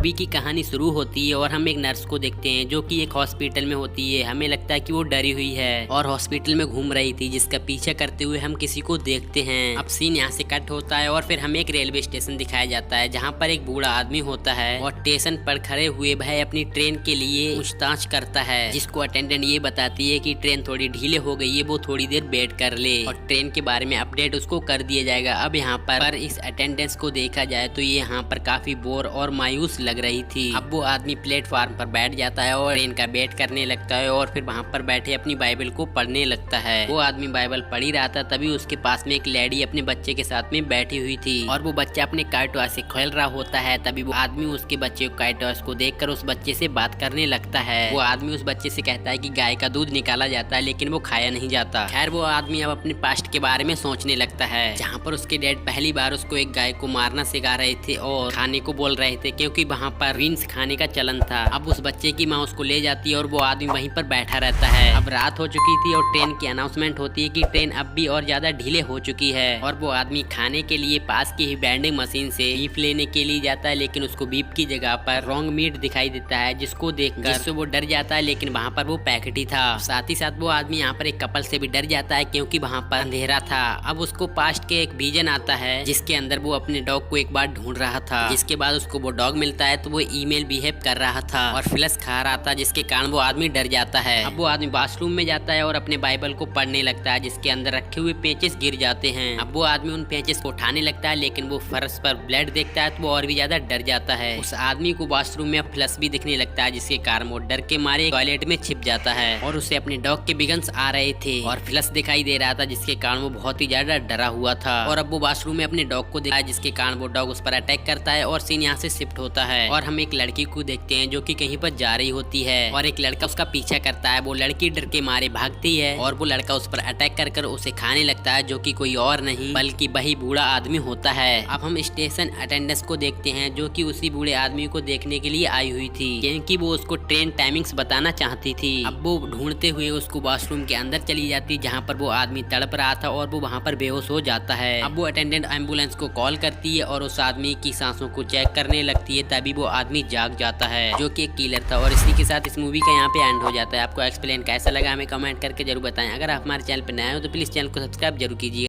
Movie की कहानी शुरू होती है और हम एक नर्स को देखते हैं जो कि एक हॉस्पिटल में होती है। हमें लगता है कि वो डरी हुई है और हॉस्पिटल में घूम रही थी, जिसका पीछा करते हुए हम किसी को देखते हैं। अब सीन यहाँ से कट होता है और फिर हमें एक रेलवे स्टेशन दिखाया जाता है जहाँ पर एक बूढ़ा आदमी होता है और स्टेशन पर खड़े हुए वह अपनी ट्रेन के लिए पूछताछ करता है, जिसको अटेंडेंट ये बताती है कि ट्रेन थोड़ी ढीले हो गई है, वो थोड़ी देर वेट कर ले और ट्रेन के बारे में अपडेट उसको कर दिया जाएगा। अब यहाँ पर इस अटेंडेंस को देखा जाए तो ये यहाँ पर काफी बोर और मायूस लग रही थी। अब वो आदमी प्लेटफॉर्म पर बैठ जाता है और ट्रेन का वेट करने लगता है और फिर वहाँ पर बैठे अपनी बाइबल को पढ़ने लगता है। वो आदमी बाइबल पढ़ ही रहा था, तभी उसके पास में एक लेडी अपने बच्चे के साथ में बैठी हुई थी और वो बच्चा अपने कार्टवास से खेल रहा होता है। तभी वो आदमी उसके बच्चे कार्टवास को देखकर उस बच्चे से बात करने लगता है। वो आदमी उस बच्चे से कहता है कि गाय का दूध निकाला जाता है लेकिन वो खाया नहीं जाता। खैर वो आदमी अब अपने पास्ट के बारे में सोचने लगता है, जहाँ पर उसके डैड पहली बार उसको एक गाय को मारना सिखा रहे थे और खाने को बोल रहे थे, क्योंकि वहाँ पर विंस खाने का चलन था। अब उस बच्चे की माँ उसको ले जाती है और वो आदमी वहीं पर बैठा रहता है। अब रात हो चुकी थी और ट्रेन की अनाउंसमेंट होती है कि ट्रेन अब भी और ज्यादा ढीले हो चुकी है और वो आदमी खाने के लिए पास की ही वेंडिंग मशीन से बीफ लेने के लिए जाता है, लेकिन उसको बीफ की जगह पर रॉन्ग मीट दिखाई देता है, जिसको देखकर जिससे वो डर जाता है, लेकिन वहाँ पर वो पैकेट ही था। साथ ही साथ वो आदमी यहाँ पर एक कपल से भी डर जाता है क्योंकि वहाँ पर अंधेरा था। अब उसको पास्ट के एक विजन आता है जिसके अंदर वो अपने डॉग को एक बार ढूंढ रहा था, जिसके बाद उसको वो डॉग मिलता है तो वो ईमेल बिहेव कर रहा था और फ्लश खा रहा था, जिसके कारण वो आदमी डर जाता है। अब वो आदमी वॉशरूम में जाता है और अपने बाइबल को पढ़ने लगता है, जिसके अंदर रखे हुए पेचेस गिर जाते हैं। अब वो आदमी उन पेचेस को उठाने लगता है, लेकिन वो फर्श पर ब्लड देखता है तो वो और भी ज्यादा डर जाता है। उस आदमी को वॉशरूम में फ्लश भी दिखने लगता है, जिसके कारण वो डर के मारे टॉयलेट में छिप जाता है और उसे अपने डॉग के बिगन्स आ रहे थे और फ्लश दिखाई दे रहा था, जिसके कारण वो बहुत ही ज्यादा डरा हुआ था। और अब वो वॉशरूम में अपने डॉग को देखा है, जिसके कारण वो डॉग उस पर अटैक करता है और सीन यहाँ से शिफ्ट होता है और हम एक लड़की को देखते हैं जो कि कहीं पर जा रही होती है और एक लड़का उसका पीछा करता है। वो लड़की डर के मारे भागती है और वो लड़का उस पर अटैक कर उसे खाने लगता है, जो कि कोई और नहीं बल्कि वही बूढ़ा आदमी होता है। अब हम स्टेशन अटेंडेंस को देखते हैं जो कि उसी बूढ़े आदमी को देखने के लिए आई हुई थी, क्योंकि वो उसको ट्रेन टाइमिंग्स बताना चाहती थी। अब वो ढूंढते हुए उसको वॉशरूम के अंदर चली जाती, जहाँ पर वो आदमी तड़प रहा था और वो वहाँ पर बेहोश हो जाता है। अब वो अटेंडेंट एम्बुलेंस को कॉल करती है और उस आदमी की सांसों को चेक करने लगती है, तभी वो आदमी जाग जाता है जो कि एक किलर था। और इसी के साथ इस मूवी का यहाँ पे एंड हो जाता है। आपको एक्सप्लेन कैसा लगा हमें कमेंट करके जरूर बताएं। अगर आप हमारे चैनल पर नए हो तो प्लीज चैनल को सब्सक्राइब जरूर कीजिए।